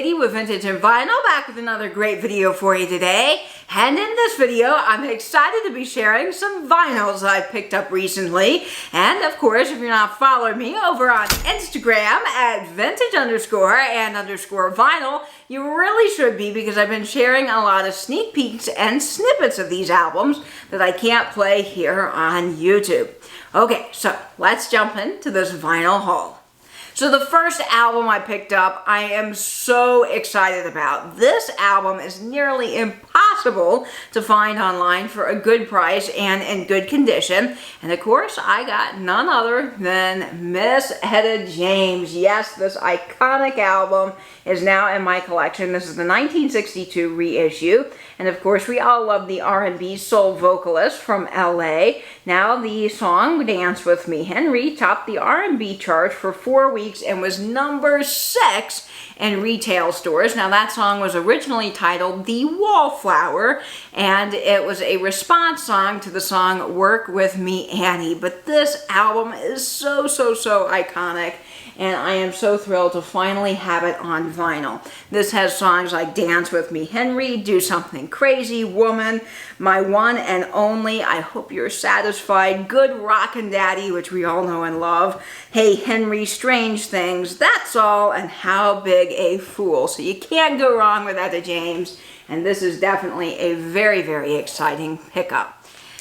Katie with Vintage and Vinyl, back with another great video for you today. And in this video, I'm excited to be sharing some vinyls I've picked up recently. And of course, if you're not following me over on Instagram at vintage_and_vinyl, you really should be, because I've been sharing a lot of sneak peeks and snippets of these albums that I can't play here on YouTube. Okay, so let's jump into this vinyl haul. So the first album I picked up, I am so excited about. This album is nearly impossible to find online for a good price and in good condition. And of course, I got none other than Miss Etta James. Yes, this iconic album is now in my collection. This is the 1962 reissue. And of course, we all love the R&B soul vocalist from LA. Now, the song Dance With Me, Henry, topped the R&B chart for 4 weeks and was number 6 in retail stores. Now, that song was originally titled The Wallflower, and it was a response song to the song Work With Me, Annie. But this album is so iconic, and I am so thrilled to finally have it on vinyl. This has songs like Dance With Me, Henry, Do Something Crazy, Woman, My One and Only, I Hope You're Satisfied, Good Rockin' Daddy, which we all know and love, Hey Henry, Strange Things, That's All, and How Big a Fool. So you can't go wrong with Etta James, and this is definitely a very exciting pickup.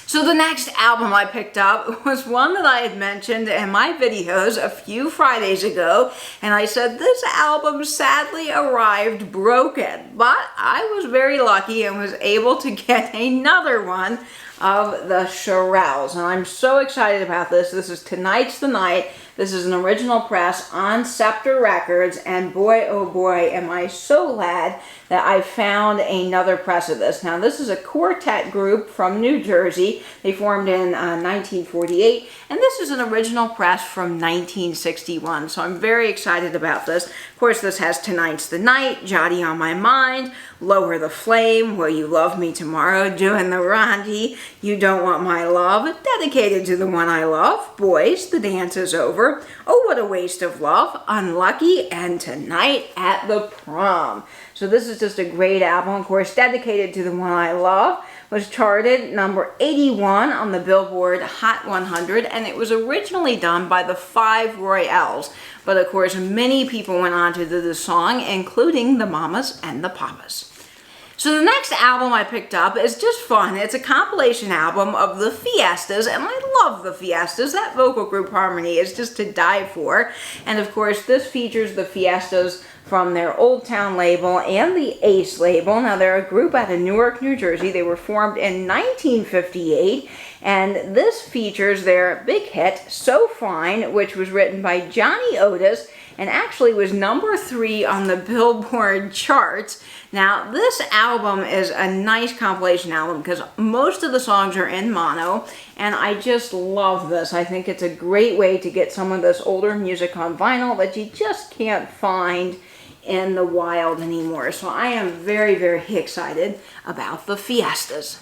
So the next album I picked up was one that I had mentioned in my videos a few Fridays ago, and I said this album sadly arrived broken, but I was very lucky and was able to get another one of the Grails, and I'm so excited about this. This is Tonight's the Night. This is an original press on Scepter Records, and boy, oh boy, am I so glad that I found another press of this. Now, this is a quartet group from New Jersey. They formed in 1948, and this is an original press from 1961, so I'm very excited about this. Of course, this has Tonight's the Night, Jotty on My Mind, Lower the Flame, Will You Love Me Tomorrow, Doing the Rondi, You Don't Want My Love, dedicated to the one I love, Boys, The Dance Is Over, Oh What a Waste of Love, Unlucky, and Tonight at the Prom. So this is just a great album, of course, dedicated to the one I love. Was charted number 81 on the Billboard Hot 100, and it was originally done by the 5 Royals. But of course, many people went on to do the song, including the Mamas and the Papas. So the next album I picked up is just fun. It's a compilation album of the Fiestas, and I love the Fiestas. That vocal group harmony is just to die for. And of course, this features the Fiestas from their Old Town label and the Ace label. Now, they're a group out of Newark, New Jersey. They were formed in 1958, and this features their big hit, So Fine, which was written by Johnny Otis and actually was number 3 on the Billboard charts. Now, this album is a nice compilation album because most of the songs are in mono, and I just love this. I think it's a great way to get some of this older music on vinyl that you just can't find in the wild anymore. So I am very excited about the Fiestas.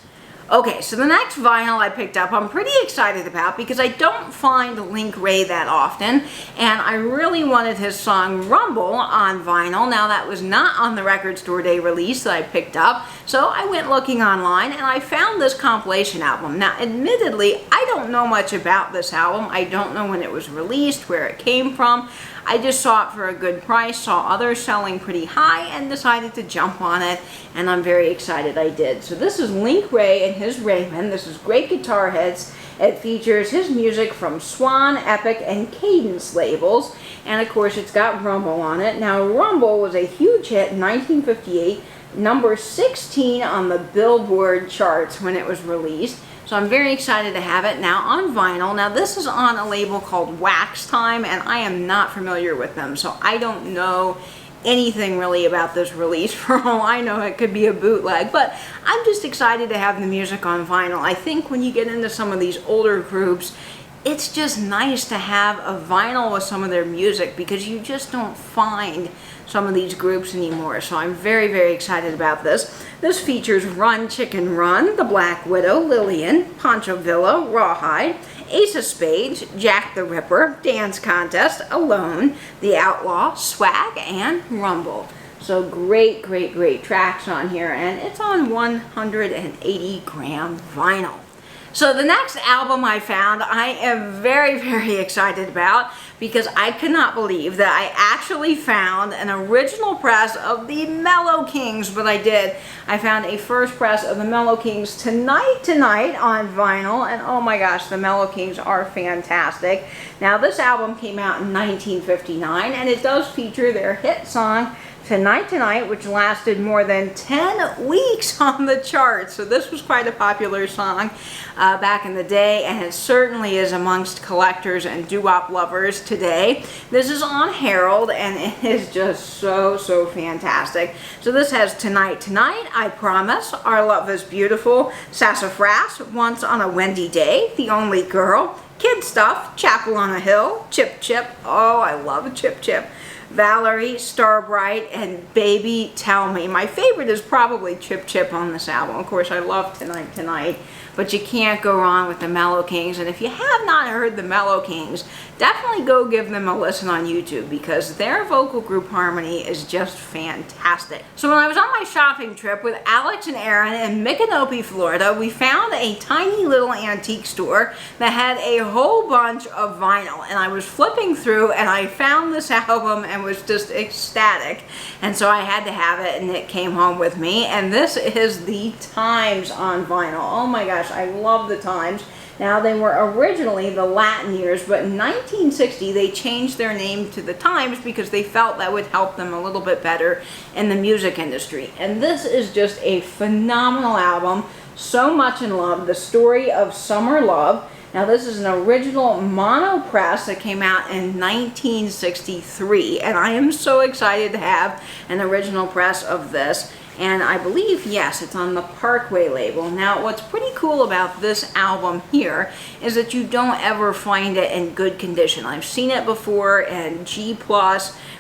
Okay, so the next vinyl I picked up I'm pretty excited about because I don't find Link Wray that often, and I really wanted his song Rumble on vinyl. Now, that was not on the Record Store Day release that I picked up, so I went looking online and I found this compilation album. Now, admittedly, I don't know much about this album. I don't know when it was released, where it came from. I just saw it for a good price, saw others selling pretty high, and decided to jump on it, and I'm very excited I did. So this is Link Wray and his Raymond. This is great guitar hits. It features his music from Swan, Epic, and Cadence labels, and of course it's got Rumble on it. Now, Rumble was a huge hit in 1958, number 16 on the Billboard charts when it was released. So I'm very excited to have it now on vinyl. Now, this is on a label called Wax Time, and I am not familiar with them, so I don't know anything really about this release. For all I know, it could be a bootleg, but I'm just excited to have the music on vinyl. I think when you get into some of these older groups, it's just nice to have a vinyl with some of their music because you just don't find some of these groups anymore. So I'm very excited about this. This features Run Chicken Run, The Black Widow, Lillian, Pancho Villa, Rawhide, Ace of Spades, Jack the Ripper, Dance Contest, Alone, The Outlaw, Swag, and Rumble. So great, great, great tracks on here, and it's on 180 gram vinyl. So the next album I found, I am very, very excited about, because I could not believe that I actually found an original press of the Mellow Kings, but I did. I found a first press of the Mellow Kings Tonight on vinyl, and oh my gosh, the Mellow Kings are fantastic. Now this album came out in 1959, and it does feature their hit song, Tonight, which lasted more than 10 weeks on the charts. So this was quite a popular song back in the day, and it certainly is amongst collectors and doo-wop lovers today. This is on Herald, and it is just so, so fantastic. So this has Tonight, I Promise, Our Love is Beautiful, Sassafras, Once on a Windy Day, The Only Girl, Kid Stuff, Chapel on a Hill, Chip Chip, oh I love Chip Chip, Valerie, Star Bright, and Baby Tell Me. My favorite is probably Chip Chip on this album. Of course, I love Tonight, but you can't go wrong with the Mellow Kings. And if you have not heard the Mellow Kings, definitely go give them a listen on YouTube, because their vocal group harmony is just fantastic. So when I was on my shopping trip with Alex and Aaron in Micanopy, Florida, we found a tiny little antique store that had a whole bunch of vinyl, and I was flipping through and I found this album and was just ecstatic, and so I had to have it, and it came home with me. And this is the Times on vinyl. Oh my gosh, I love the Times. Now, they were originally the Latin years, but in 1960 they changed their name to the Times because they felt that would help them a little bit better in the music industry. And this is just a phenomenal album, so much in love. The Story of Summer Love. Now, this is an original mono press that came out in 1963, and I am so excited to have an original press of this. And I believe, yes, it's on the Parkway label. Now, what's pretty cool about this album here is that you don't ever find it in good condition. I've seen it before in G+,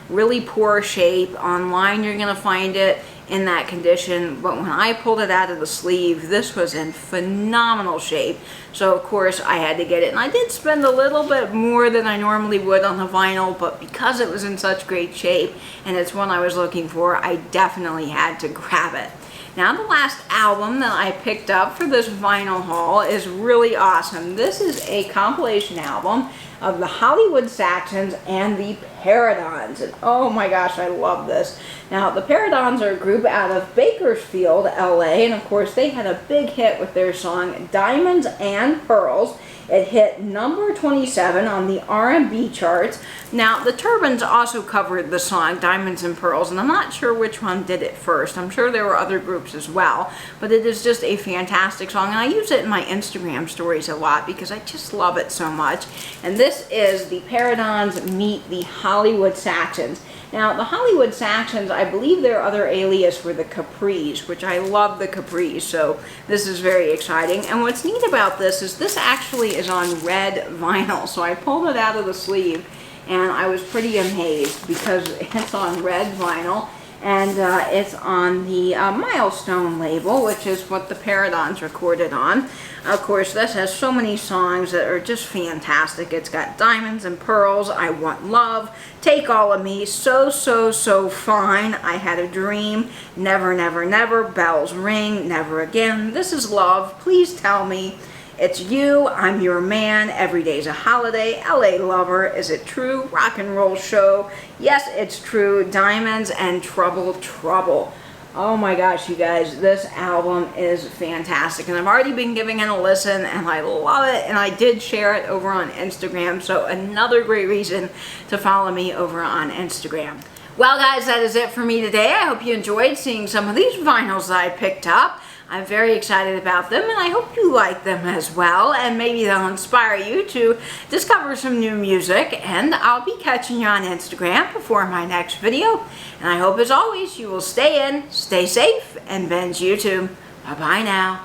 really poor shape. Online, you're going to find it in that condition, but when I pulled it out of the sleeve, this was in phenomenal shape. So of course I had to get it, and I did spend a little bit more than I normally would on the vinyl, but because it was in such great shape and it's one I was looking for, I definitely had to grab it. Now, the last album that I picked up for this vinyl haul is really awesome. This is a compilation album of the Hollywood Saxons and the Paradons. And oh my gosh, I love this. Now, the Paradons are a group out of Bakersfield, LA, and of course they had a big hit with their song Diamonds and Pearls. It hit number 27 on the R&B charts. Now, the Turbans also covered the song Diamonds and Pearls, and I'm not sure which one did it first. I'm sure there were other groups as well, but it is just a fantastic song, and I use it in my Instagram stories a lot because I just love it so much. And this is the Paradons meet the Hollywood Saxons. Now, the Hollywood Saxons, I believe their other alias were the Capris, which I love the Capris, so this is very exciting. And what's neat about this is this actually is on red vinyl, so I pulled it out of the sleeve, and I was pretty amazed because it's on red vinyl, and it's on the Milestone label, which is what the Paradons recorded on. Of course, this has so many songs that are just fantastic. It's got Diamonds and Pearls, I Want Love, Take All of Me, So, So, So Fine, I Had a Dream, Never, Never, Never, Bells Ring, Never Again, This Is Love, Please Tell Me, It's You, I'm Your Man, Every Day's a Holiday, LA Lover, Is It True, Rock and Roll Show, Yes, It's True, Diamonds, and Trouble, Trouble. Oh my gosh, you guys, this album is fantastic, and I've already been giving it a listen, and I love it, and I did share it over on Instagram, so another great reason to follow me over on Instagram. Well guys, that is it for me today. I hope you enjoyed seeing some of these vinyls that I picked up. I'm very excited about them, and I hope you like them as well, and maybe they'll inspire you to discover some new music, and I'll be catching you on Instagram before my next video, and I hope as always you will stay in, stay safe, and binge YouTube. Bye-bye now.